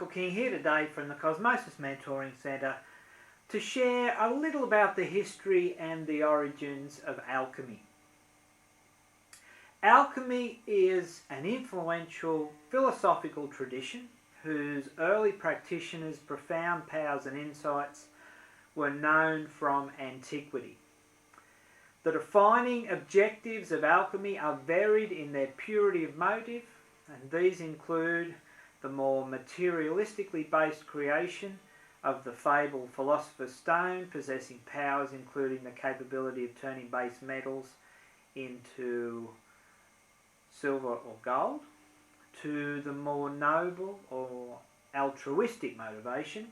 Michael King here today from the Cosmosis Mentoring Centre to share a little about the history and the origins of alchemy. Alchemy is an influential philosophical tradition whose early practitioners' profound powers and insights were known from antiquity. The defining objectives of alchemy are varied in their purity of motive, and these include the more materialistically based creation of the fabled philosopher's stone, possessing powers including the capability of turning base metals into silver or gold, to the more noble or altruistic motivation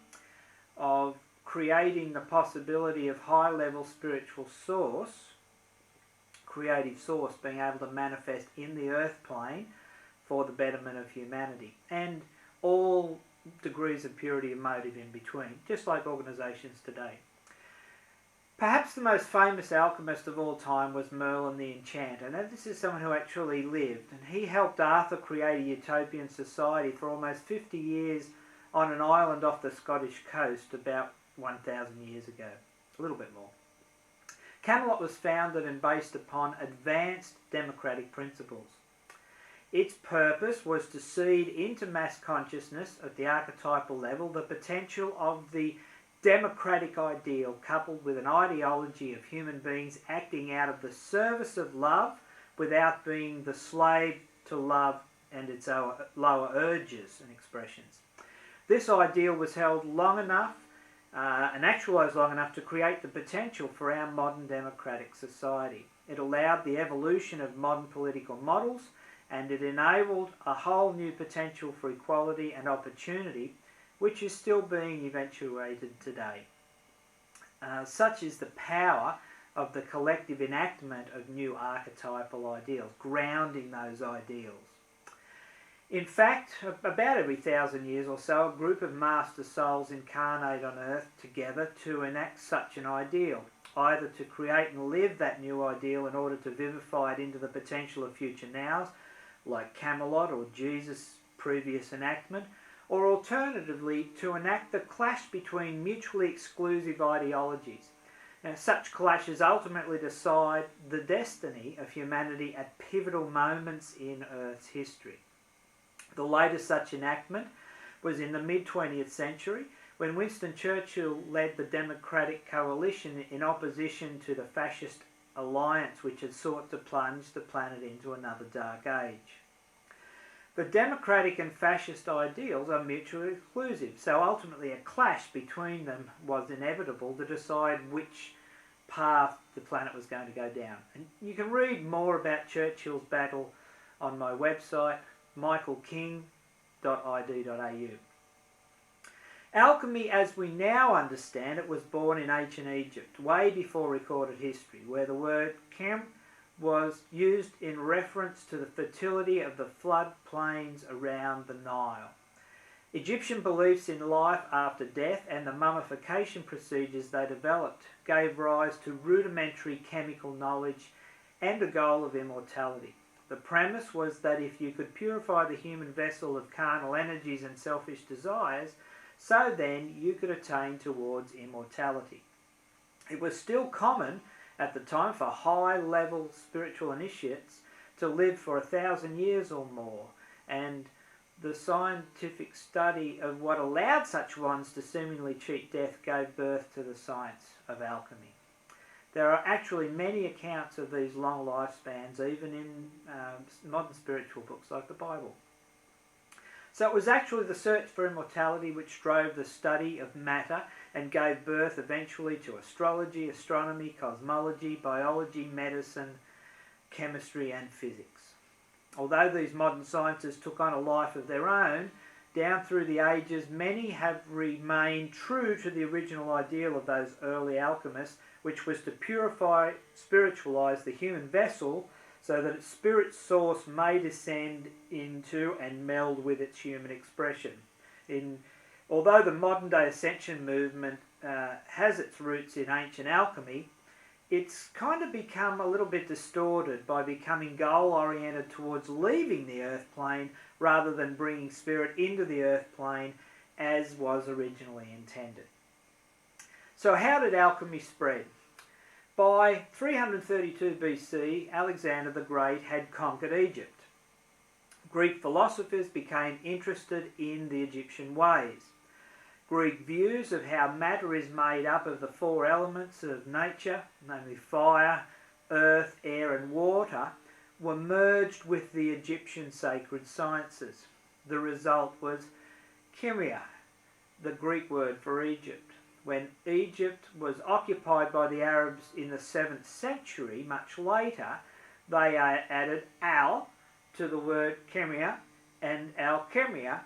of creating the possibility of high-level spiritual source, creative source being able to manifest in the earth plane for the betterment of humanity, and all degrees of purity of motive in between, just like organisations today. Perhaps the most famous alchemist of all time was Merlin the Enchanter. Now, this is someone who actually lived, and he helped Arthur create a utopian society for almost 50 years on an island off the Scottish coast about 1,000 years ago, a little bit more. Camelot was founded and based upon advanced democratic principles. Its purpose was to seed into mass consciousness at the archetypal level the potential of the democratic ideal, coupled with an ideology of human beings acting out of the service of love without being the slave to love and its lower urges and expressions. This ideal was held long enough and actualised long enough to create the potential for our modern democratic society. It allowed the evolution of modern political models, and it enabled a whole new potential for equality and opportunity, which is still being eventuated today. Such is the power of the collective enactment of new archetypal ideals, grounding those ideals. In fact, about every 1,000 years or so, a group of master souls incarnate on Earth together to enact such an ideal, either to create and live that new ideal in order to vivify it into the potential of future nows, like Camelot or Jesus' previous enactment, or alternatively to enact the clash between mutually exclusive ideologies. Now, such clashes ultimately decide the destiny of humanity at pivotal moments in Earth's history. The latest such enactment was in the mid-20th century, when Winston Churchill led the Democratic Coalition in opposition to the fascist alliance which had sought to plunge the planet into another dark age. The democratic and fascist ideals are mutually exclusive, so ultimately a clash between them was inevitable to decide which path the planet was going to go down. And you can read more about Churchill's battle on my website, michaelking.id.au. Alchemy, as we now understand it, was born in ancient Egypt, way before recorded history, where the word chem was used in reference to the fertility of the flood plains around the Nile. Egyptian beliefs in life after death and the mummification procedures they developed gave rise to rudimentary chemical knowledge and a goal of immortality. The premise was that if you could purify the human vessel of carnal energies and selfish desires, so then you could attain towards immortality. It was still common at the time for high-level spiritual initiates to live for 1,000 years or more, and the scientific study of what allowed such ones to seemingly cheat death gave birth to the science of alchemy. There are actually many accounts of these long lifespans, even in modern spiritual books like the Bible. So it was actually the search for immortality which drove the study of matter and gave birth eventually to astrology, astronomy, cosmology, biology, medicine, chemistry and physics. Although these modern sciences took on a life of their own, down through the ages many have remained true to the original ideal of those early alchemists, which was to purify, spiritualise the human vessel so that its spirit source may descend into and meld with its human expression. Although the modern day ascension movement has its roots in ancient alchemy, it's kind of become a little bit distorted by becoming goal-oriented towards leaving the earth plane rather than bringing spirit into the earth plane as was originally intended. So how did alchemy spread? By 332 BC, Alexander the Great had conquered Egypt. Greek philosophers became interested in the Egyptian ways. Greek views of how matter is made up of the four elements of nature, namely fire, earth, air and water, were merged with the Egyptian sacred sciences. The result was Chemia, the Greek word for Egypt. When Egypt was occupied by the Arabs in the 7th century, much later, they added al to the word chemia, and alchemia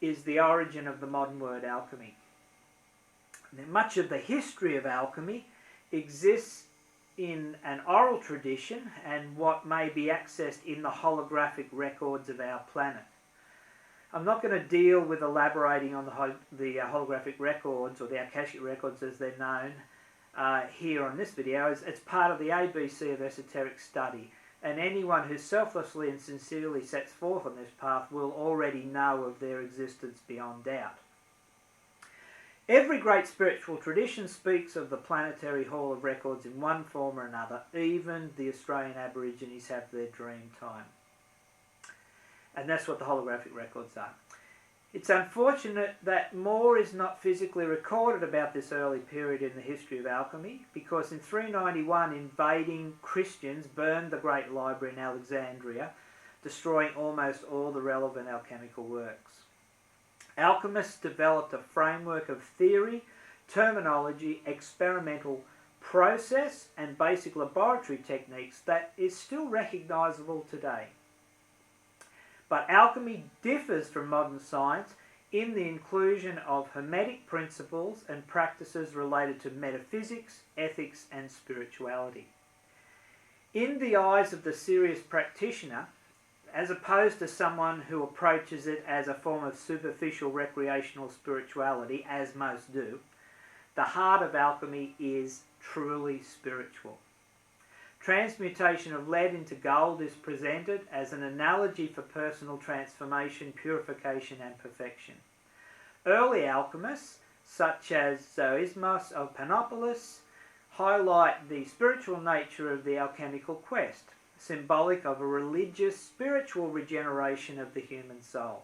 is the origin of the modern word alchemy. Now, much of the history of alchemy exists in an oral tradition and what may be accessed in the holographic records of our planet. I'm not going to deal with elaborating on the holographic records, or the Akashic records as they're known, here on this video. It's part of the ABC of esoteric study, and anyone who selflessly and sincerely sets forth on this path will already know of their existence beyond doubt. Every great spiritual tradition speaks of the planetary hall of records in one form or another. Even the Australian Aborigines have their dream time. And that's what the holographic records are. It's unfortunate that more is not physically recorded about this early period in the history of alchemy, because in 391 invading Christians burned the great library in Alexandria, destroying almost all the relevant alchemical works. Alchemists developed a framework of theory, terminology, experimental process and basic laboratory techniques that is still recognisable today. But alchemy differs from modern science in the inclusion of hermetic principles and practices related to metaphysics, ethics and spirituality. In the eyes of the serious practitioner, as opposed to someone who approaches it as a form of superficial recreational spirituality, as most do, the heart of alchemy is truly spiritual. Transmutation of lead into gold is presented as an analogy for personal transformation, purification and perfection. Early alchemists, such as Zoismos of Panopolis, highlight the spiritual nature of the alchemical quest, symbolic of a religious, spiritual regeneration of the human soul.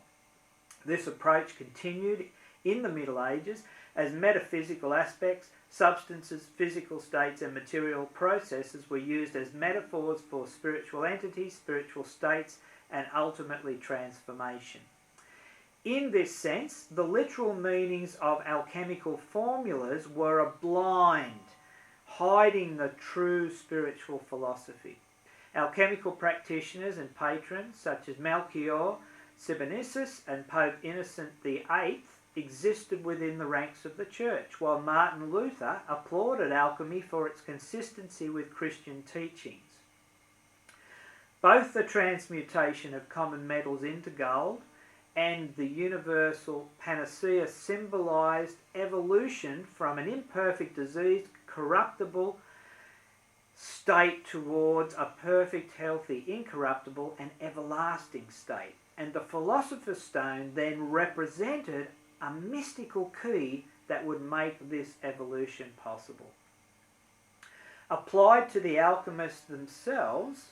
This approach continued in the Middle Ages as metaphysical aspects, substances, physical states and material processes were used as metaphors for spiritual entities, spiritual states and ultimately transformation. In this sense, the literal meanings of alchemical formulas were a blind, hiding the true spiritual philosophy. Alchemical practitioners and patrons such as Melchior Cybernisus and Pope Innocent VIII existed within the ranks of the Church, while Martin Luther applauded alchemy for its consistency with Christian teachings. Both the transmutation of common metals into gold and the universal panacea symbolised evolution from an imperfect, diseased, corruptible state towards a perfect, healthy, incorruptible and everlasting state. And the Philosopher's Stone then represented a mystical key that would make this evolution possible. Applied to the alchemists themselves,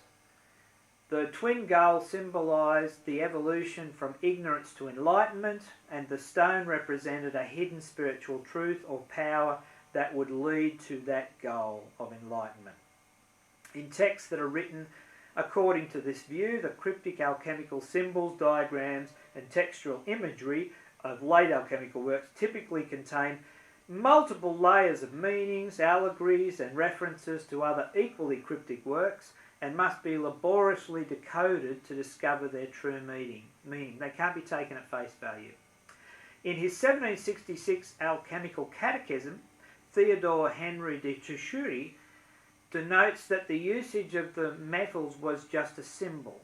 the twin gold symbolised the evolution from ignorance to enlightenment, and the stone represented a hidden spiritual truth or power that would lead to that goal of enlightenment. In texts that are written according to this view, the cryptic alchemical symbols, diagrams and textual imagery of late alchemical works typically contain multiple layers of meanings, allegories and references to other equally cryptic works, and must be laboriously decoded to discover their true meaning. They can't be taken at face value. In his 1766 Alchemical Catechism, Theodore Henry de Chauchury denotes that the usage of the metals was just a symbol.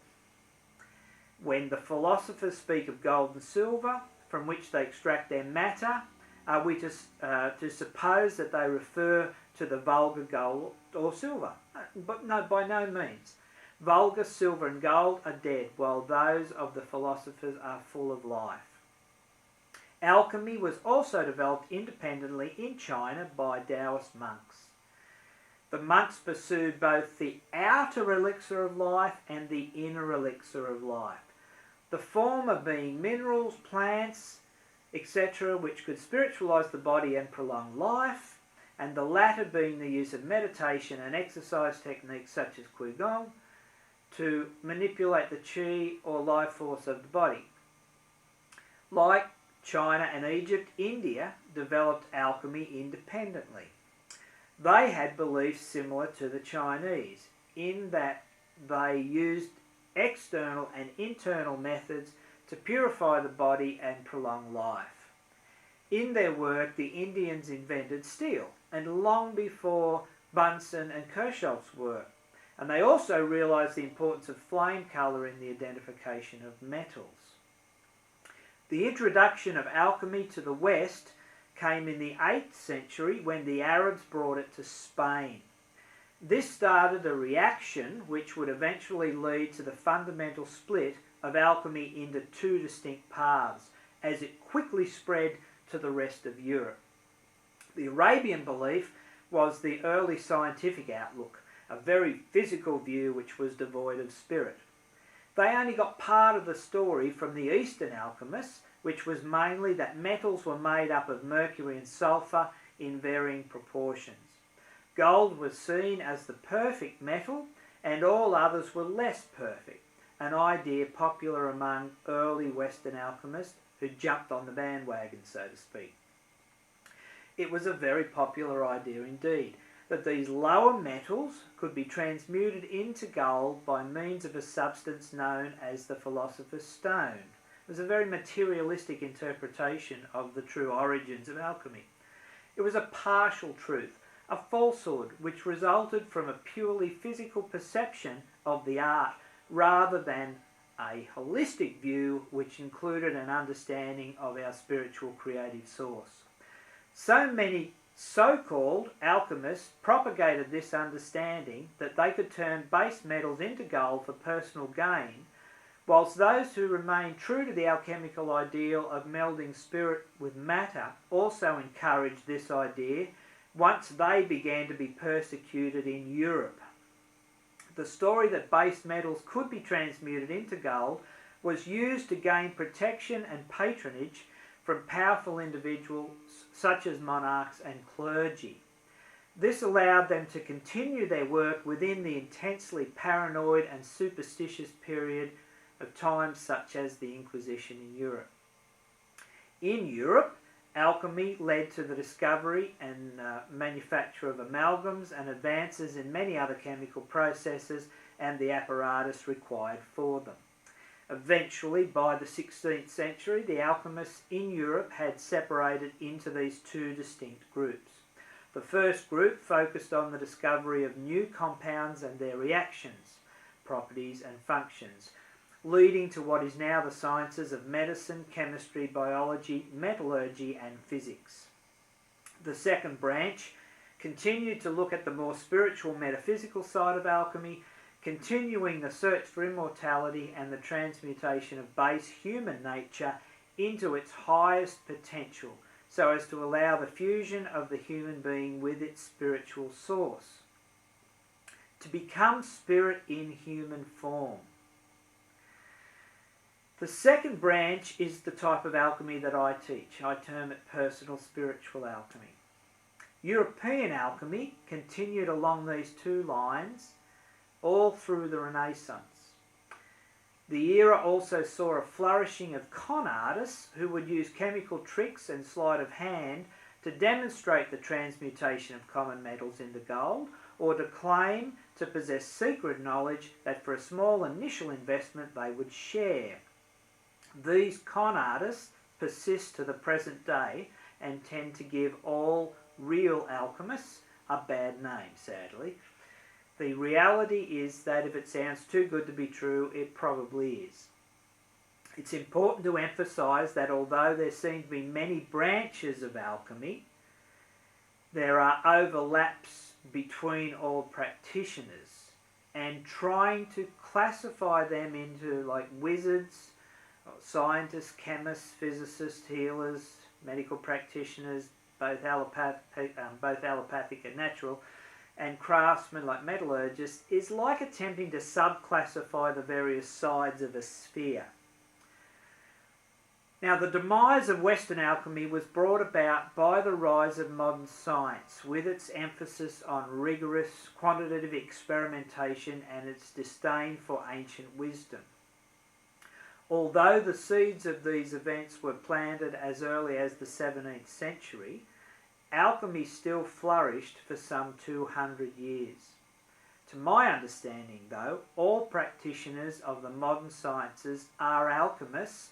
When the philosophers speak of gold and silver, from which they extract their matter, are we to suppose that they refer to the vulgar gold or silver? But no, by no means. Vulgar silver and gold are dead, while those of the philosophers are full of life. Alchemy was also developed independently in China by Taoist monks. The monks pursued both the outer elixir of life and the inner elixir of life, the former being minerals, plants, etc., which could spiritualize the body and prolong life, and the latter being the use of meditation and exercise techniques such as Qigong to manipulate the qi or life force of the body. Like China and Egypt, India developed alchemy independently. They had beliefs similar to the Chinese in that they used external and internal methods to purify the body and prolong life. In their work, the Indians invented steel, and long before Bunsen and Kirchhoff's work. And they also realised the importance of flame colour in the identification of metals. The introduction of alchemy to the West came in the 8th century when the Arabs brought it to Spain. This started a reaction which would eventually lead to the fundamental split of alchemy into two distinct paths, as it quickly spread to the rest of Europe. The Arabian belief was the early scientific outlook, a very physical view which was devoid of spirit. They only got part of the story from the Eastern alchemists, which was mainly that metals were made up of mercury and sulphur in varying proportions. Gold was seen as the perfect metal, and all others were less perfect, an idea popular among early Western alchemists who jumped on the bandwagon, so to speak. It was a very popular idea indeed, that these lower metals could be transmuted into gold by means of a substance known as the philosopher's stone. It was a very materialistic interpretation of the true origins of alchemy. It was a partial truth, a falsehood which resulted from a purely physical perception of the art rather than a holistic view which included an understanding of our spiritual creative source. So many so-called alchemists propagated this understanding that they could turn base metals into gold for personal gain, whilst those who remained true to the alchemical ideal of melding spirit with matter also encouraged this idea once they began to be persecuted in Europe. The story that base metals could be transmuted into gold was used to gain protection and patronage from powerful individuals such as monarchs and clergy. This allowed them to continue their work within the intensely paranoid and superstitious period of times such as the Inquisition in Europe. In Europe, alchemy led to the discovery and manufacture of amalgams and advances in many other chemical processes and the apparatus required for them. Eventually, by the 16th century, the alchemists in Europe had separated into these two distinct groups. The first group focused on the discovery of new compounds and their reactions, properties and functions, leading to what is now the sciences of medicine, chemistry, biology, metallurgy and physics. The second branch continued to look at the more spiritual metaphysical side of alchemy, continuing the search for immortality and the transmutation of base human nature into its highest potential, so as to allow the fusion of the human being with its spiritual source. To become spirit in human form. The second branch is the type of alchemy that I teach. I term it personal spiritual alchemy. European alchemy continued along these two lines all through the Renaissance. The era also saw a flourishing of con artists who would use chemical tricks and sleight of hand to demonstrate the transmutation of common metals into gold, or to claim to possess secret knowledge that for a small initial investment they would share. These con artists persist to the present day and tend to give all real alchemists a bad name, sadly. The reality is that if it sounds too good to be true, it probably is. It's important to emphasise that although there seem to be many branches of alchemy, there are overlaps between all practitioners, and trying to classify them into like wizards Scientists, chemists, physicists, healers, medical practitioners, both allopathic and natural, and craftsmen like metallurgists, is like attempting to subclassify the various sides of a sphere. Now, the demise of Western alchemy was brought about by the rise of modern science, with its emphasis on rigorous quantitative experimentation and its disdain for ancient wisdom. Although the seeds of these events were planted as early as the 17th century, alchemy still flourished for some 200 years. To my understanding, though, all practitioners of the modern sciences are alchemists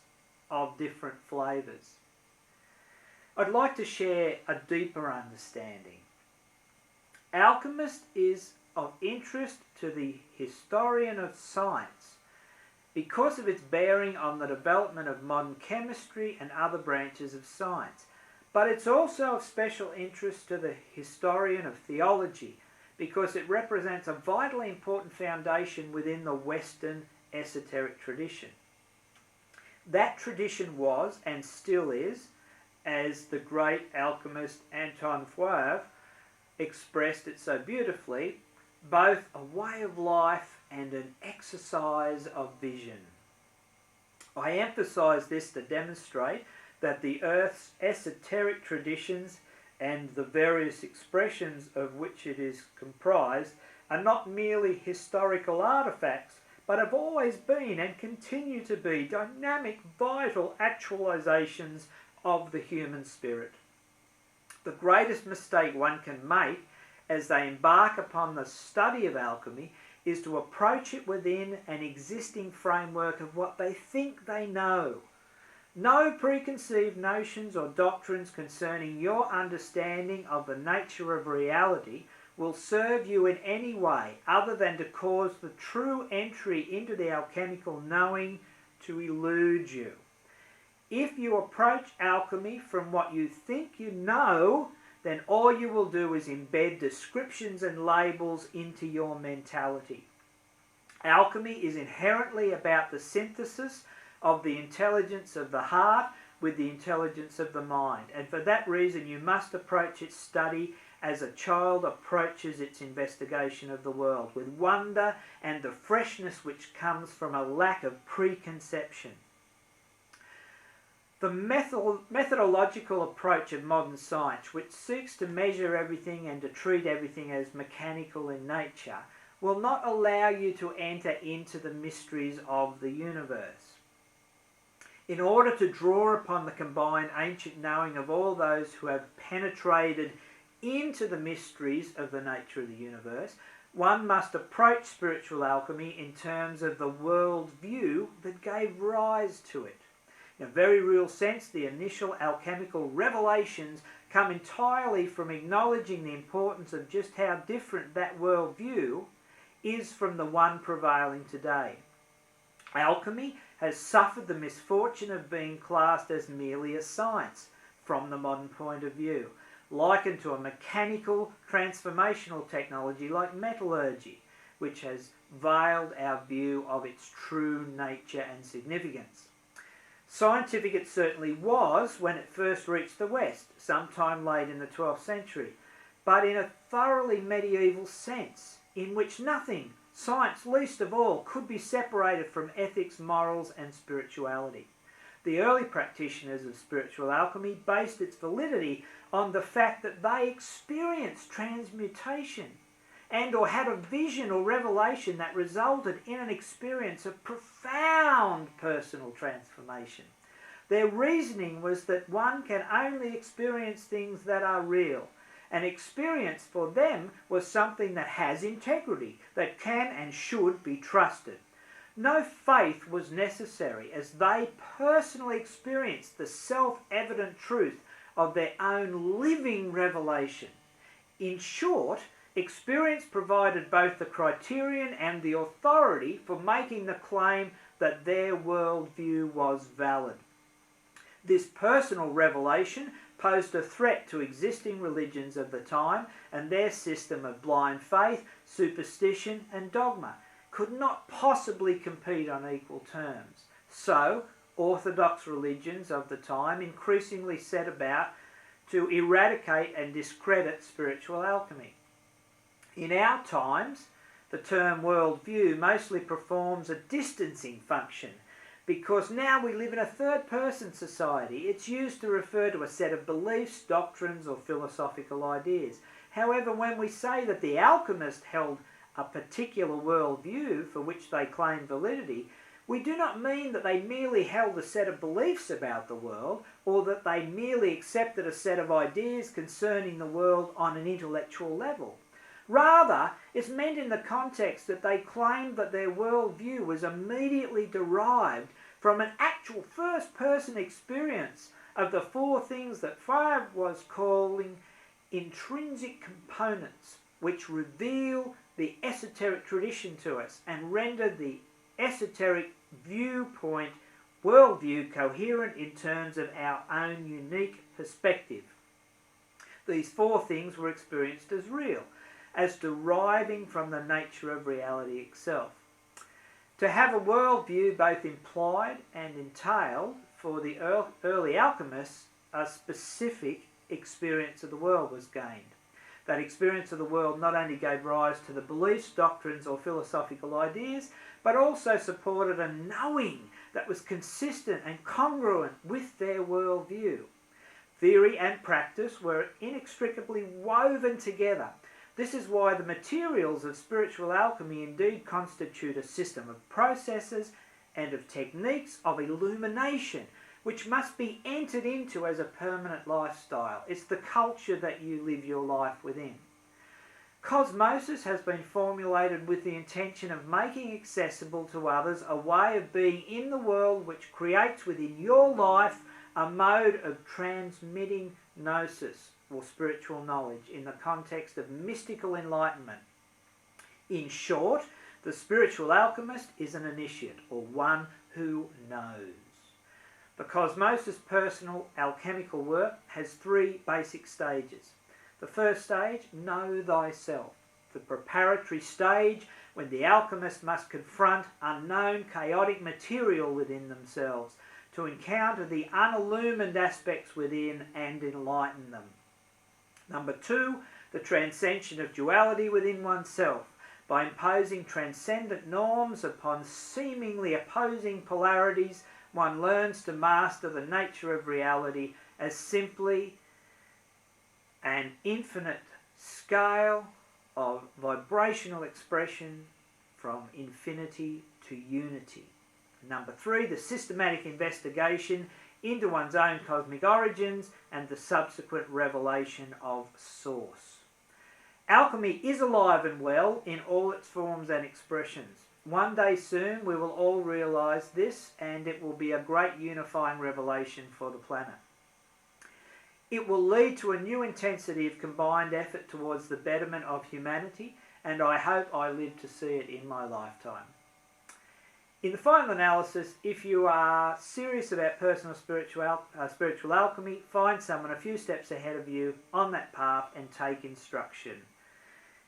of different flavours. I'd like to share a deeper understanding. Alchemist is of interest to the historian of science because of its bearing on the development of modern chemistry and other branches of science. But it's also of special interest to the historian of theology because it represents a vitally important foundation within the Western esoteric tradition. That tradition was, and still is, as the great alchemist Anton Fouev expressed it so beautifully, both a way of life and an exercise of vision. I emphasize this to demonstrate that the Earth's esoteric traditions and the various expressions of which it is comprised are not merely historical artefacts, but have always been and continue to be dynamic, vital actualizations of the human spirit. The greatest mistake one can make as they embark upon the study of alchemy is to approach it within an existing framework of what they think they know. No preconceived notions or doctrines concerning your understanding of the nature of reality will serve you in any way other than to cause the true entry into the alchemical knowing to elude you. If you approach alchemy from what you think you know, then all you will do is embed descriptions and labels into your mentality. Alchemy is inherently about the synthesis of the intelligence of the heart with the intelligence of the mind, and for that reason you must approach its study as a child approaches its investigation of the world, with wonder and the freshness which comes from a lack of preconception. The methodological approach of modern science, which seeks to measure everything and to treat everything as mechanical in nature, will not allow you to enter into the mysteries of the universe. In order to draw upon the combined ancient knowing of all those who have penetrated into the mysteries of the nature of the universe, one must approach spiritual alchemy in terms of the world view that gave rise to it. In a very real sense, the initial alchemical revelations come entirely from acknowledging the importance of just how different that world view is from the one prevailing today. Alchemy has suffered the misfortune of being classed as merely a science from the modern point of view, likened to a mechanical transformational technology like metallurgy, which has veiled our view of its true nature and significance. Scientific it certainly was when it first reached the West, sometime late in the 12th century, but in a thoroughly medieval sense, in which nothing, science least of all, could be separated from ethics, morals and spirituality. The early practitioners of spiritual alchemy based its validity on the fact that they experienced transmutation and or had a vision or revelation that resulted in an experience of profound personal transformation. Their reasoning was that one can only experience things that are real. An experience for them was something that has integrity, that can and should be trusted. No faith was necessary, as they personally experienced the self-evident truth of their own living revelation. In short, experience provided both the criterion and the authority for making the claim that their worldview was valid. This personal revelation posed a threat to existing religions of the time, and their system of blind faith, superstition and dogma could not possibly compete on equal terms. So, orthodox religions of the time increasingly set about to eradicate and discredit spiritual alchemy. In our times, the term worldview mostly performs a distancing function because now we live in a third-person society. It's used to refer to a set of beliefs, doctrines, or philosophical ideas. However, when we say that the alchemist held a particular worldview for which they claim validity, we do not mean that they merely held a set of beliefs about the world or that they merely accepted a set of ideas concerning the world on an intellectual level. Rather, it's meant in the context that they claimed that their worldview was immediately derived from an actual first-person experience of the four things that Fire was calling intrinsic components, which reveal the esoteric tradition to us and render the esoteric viewpoint, worldview, coherent in terms of our own unique perspective. These four things were experienced as real, as deriving from the nature of reality itself. To have a worldview both implied and entailed, for the early alchemists, a specific experience of the world was gained. That experience of the world not only gave rise to the beliefs, doctrines, or philosophical ideas, but also supported a knowing that was consistent and congruent with their worldview. Theory and practice were inextricably woven together. This is why the materials of spiritual alchemy indeed constitute a system of processes and of techniques of illumination, which must be entered into as a permanent lifestyle. It's the culture that you live your life within. Cosmosis has been formulated with the intention of making accessible to others a way of being in the world which creates within your life a mode of transmitting gnosis, or spiritual knowledge, in the context of mystical enlightenment. In short, the spiritual alchemist is an initiate, or one who knows. The Cosmosis personal alchemical work has three basic stages. The first stage, know thyself. The preparatory stage, when the alchemist must confront unknown chaotic material within themselves to encounter the unillumined aspects within and enlighten them. Number two, the transcension of duality within oneself. By imposing transcendent norms upon seemingly opposing polarities, one learns to master the nature of reality as simply an infinite scale of vibrational expression from infinity to unity. Number three, the systematic investigation into one's own cosmic origins and the subsequent revelation of Source. Alchemy is alive and well in all its forms and expressions. One day soon we will all realise this, and it will be a great unifying revelation for the planet. It will lead to a new intensity of combined effort towards the betterment of humanity, and I hope I live to see it in my lifetime. In the final analysis, if you are serious about personal spiritual alchemy, find someone a few steps ahead of you on that path and take instruction.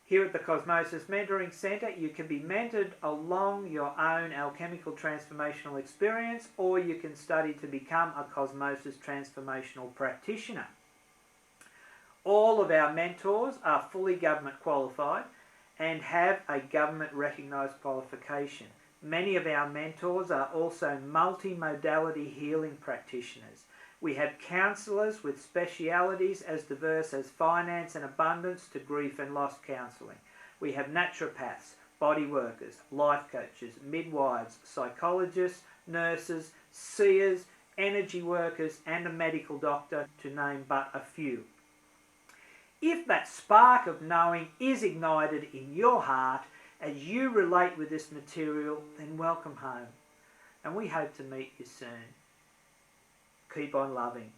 Here at the Cosmosis Mentoring Centre, you can be mentored along your own alchemical transformational experience, or you can study to become a Cosmosis transformational practitioner. All of our mentors are fully government qualified and have a government recognised qualification. Many of our mentors are also multi-modality healing practitioners. We have counsellors with specialities as diverse as finance and abundance to grief and loss counselling. We have naturopaths, body workers, life coaches, midwives, psychologists, nurses, seers, energy workers, and a medical doctor, to name but a few. If that spark of knowing is ignited in your heart as you relate with this material, then welcome home. And we hope to meet you soon. Keep on loving.